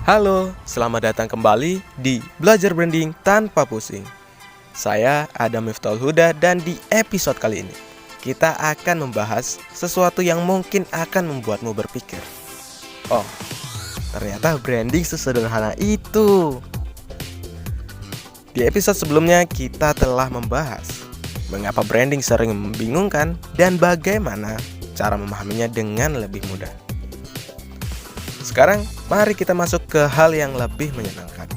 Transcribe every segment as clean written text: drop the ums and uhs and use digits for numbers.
Halo, selamat datang kembali di Belajar Branding Tanpa Pusing. Saya Adam Miftahul Huda dan di episode kali ini kita akan membahas sesuatu yang mungkin akan membuatmu berpikir, oh, ternyata branding sesederhana itu. Di episode sebelumnya kita telah membahas mengapa branding sering membingungkan dan bagaimana cara memahaminya dengan lebih mudah. Sekarang, mari kita masuk ke hal yang lebih menyenangkan.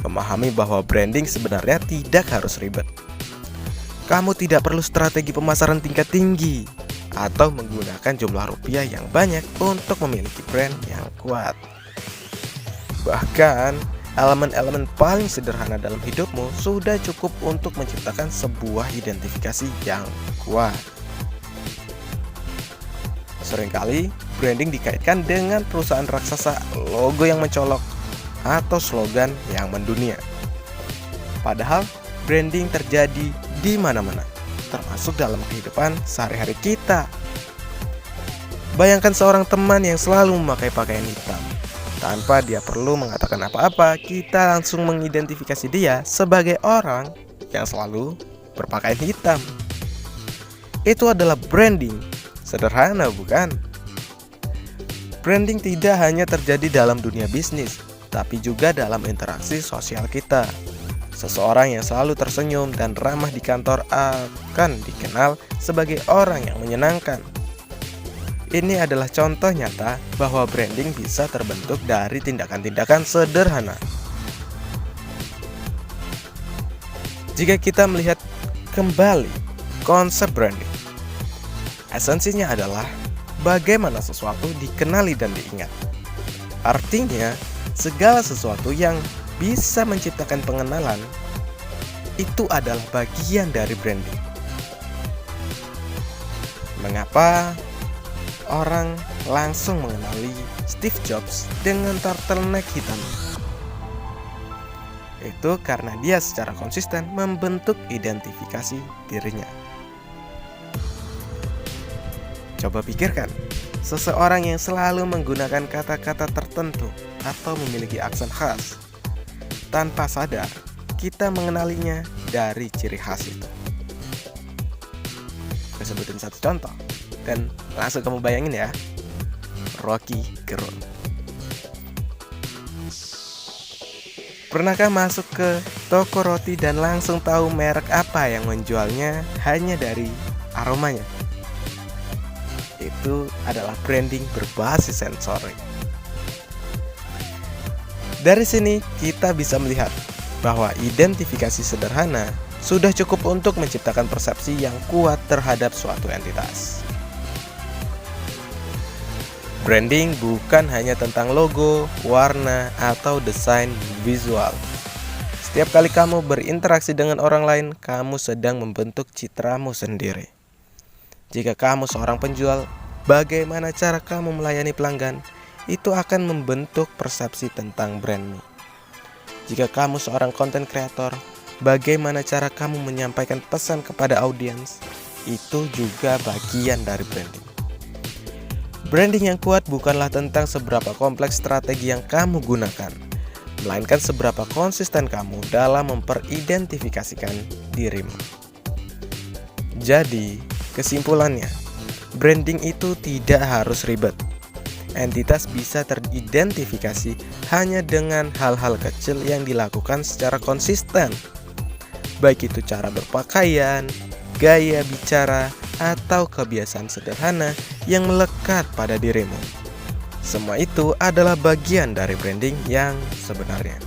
Memahami bahwa branding sebenarnya tidak harus ribet. Kamu tidak perlu strategi pemasaran tingkat tinggi atau menggunakan jumlah rupiah yang banyak untuk memiliki brand yang kuat. Bahkan, elemen-elemen paling sederhana dalam hidupmu sudah cukup untuk menciptakan sebuah identifikasi yang kuat. Seringkali, branding dikaitkan dengan perusahaan raksasa, logo yang mencolok, atau slogan yang mendunia. Padahal, branding terjadi di mana-mana, termasuk dalam kehidupan sehari-hari kita. Bayangkan seorang teman yang selalu memakai pakaian hitam. Tanpa dia perlu mengatakan apa-apa, kita langsung mengidentifikasi dia sebagai orang yang selalu berpakaian hitam. Itu adalah branding. Sederhana, bukan? Branding tidak hanya terjadi dalam dunia bisnis, tapi juga dalam interaksi sosial kita. Seseorang yang selalu tersenyum dan ramah di kantor akan dikenal sebagai orang yang menyenangkan. Ini adalah contoh nyata bahwa branding bisa terbentuk dari tindakan-tindakan sederhana. Jika kita melihat kembali konsep branding, esensinya adalah bagaimana sesuatu dikenali dan diingat. Artinya, segala sesuatu yang bisa menciptakan pengenalan itu adalah bagian dari branding. Mengapa orang langsung mengenali Steve Jobs dengan turtleneck hitam? Itu karena dia secara konsisten membentuk identifikasi dirinya. Coba pikirkan, seseorang yang selalu menggunakan kata-kata tertentu atau memiliki aksen khas. Tanpa sadar, kita mengenalinya dari ciri khas itu. Saya sebutin satu contoh, dan langsung kamu bayangin ya, Rocky Gerung. Pernahkah masuk ke toko roti dan langsung tahu merek apa yang menjualnya hanya dari aromanya? Itu adalah branding berbasis sensorik. Dari sini kita bisa melihat bahwa identifikasi sederhana sudah cukup untuk menciptakan persepsi yang kuat terhadap suatu entitas. Branding bukan hanya tentang logo, warna, atau desain visual. Setiap kali kamu berinteraksi dengan orang lain, kamu sedang membentuk citramu sendiri. Jika kamu seorang penjual, bagaimana cara kamu melayani pelanggan, itu akan membentuk persepsi tentang brandmu. Jika kamu seorang content creator, bagaimana cara kamu menyampaikan pesan kepada audiens, itu juga bagian dari branding. Branding yang kuat bukanlah tentang seberapa kompleks strategi yang kamu gunakan, melainkan seberapa konsisten kamu dalam memperidentifikasikan dirimu. Jadi, kesimpulannya, branding itu tidak harus ribet. Entitas bisa teridentifikasi hanya dengan hal-hal kecil yang dilakukan secara konsisten. Baik itu cara berpakaian, gaya bicara, atau kebiasaan sederhana yang melekat pada dirimu. Semua itu adalah bagian dari branding yang sebenarnya.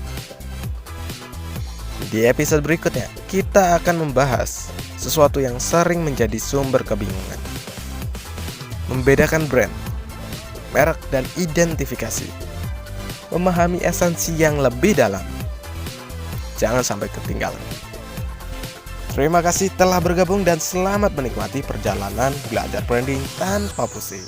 Di episode berikutnya, kita akan membahas sesuatu yang sering menjadi sumber kebingungan. Membedakan brand, merek, dan identifikasi. Memahami esensi yang lebih dalam. Jangan sampai ketinggalan. Terima kasih telah bergabung dan selamat menikmati perjalanan belajar branding tanpa pusing.